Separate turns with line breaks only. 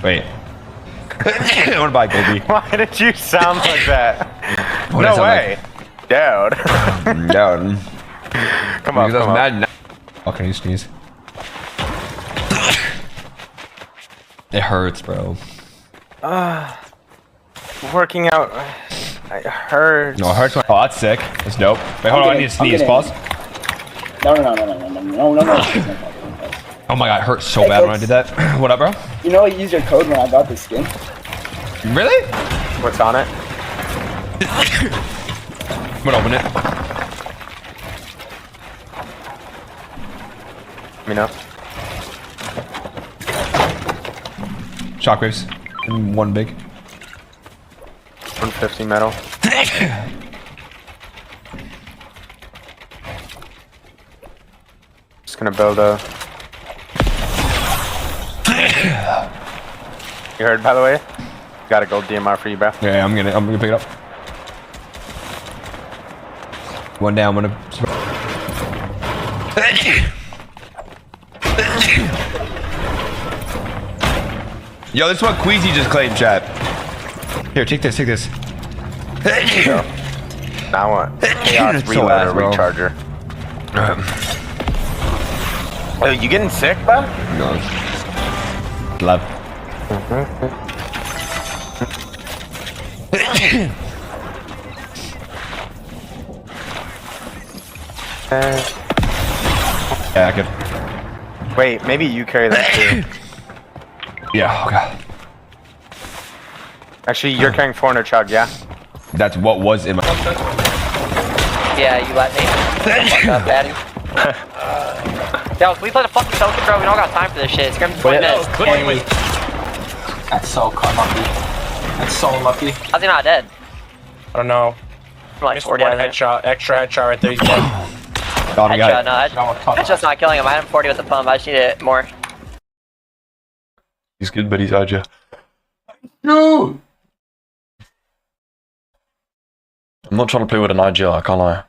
Wait. I want to buy Goldie.
Why did you sound like that?
What did I
No way.
Like?
Dude.
Down.
Come on, come on.
Now. Oh, can you sneeze? It hurts, bro.
Working out. It hurts.
No, it hurts when. Oh, that's sick. That's dope. Wait, hold on. I need to sneeze. Pause.
No.
Oh my god, it hurt so bad when I did that. What up, bro?
You know I used your code when I got the skin?
Really?
What's on it?
I'm gonna open it.
Let me know.
Shockwaves. And one big.
150 metal. Just gonna build a... You heard, by the way? Got a gold DMR for you, bro.
Yeah, I'm gonna pick it up. One down, I'm gonna... Yo, this is what Queasy just claimed, chat. Here, take this, take this.
Now what? Chaos
It's so
reload
ass,
or
bro.
recharger. Oh, you getting sick, bro?
No. Love. Yeah, I could.
Wait, maybe you carry that too.
Yeah, okay.
Actually, you're carrying 400 chug, yeah?
That's what was in my...
Yeah, you let me. Fuck up, Patty. Yo, can we play the fucking token, bro? We don't got time for this shit. It's gonna be 20 minutes.
That's so unlucky. That's so unlucky.
How's he not dead?
I don't know.
I'm like
Missed
40
one
out of there.
headshot, extra headshot right there. He's dead.
Got him,
Headshot,
got
no, that's just not killing him. I had him 40 with the pump. I just need it more.
He's good, but he's out, yeah.
No!
I'm not trying to play with an IGL, I can't lie.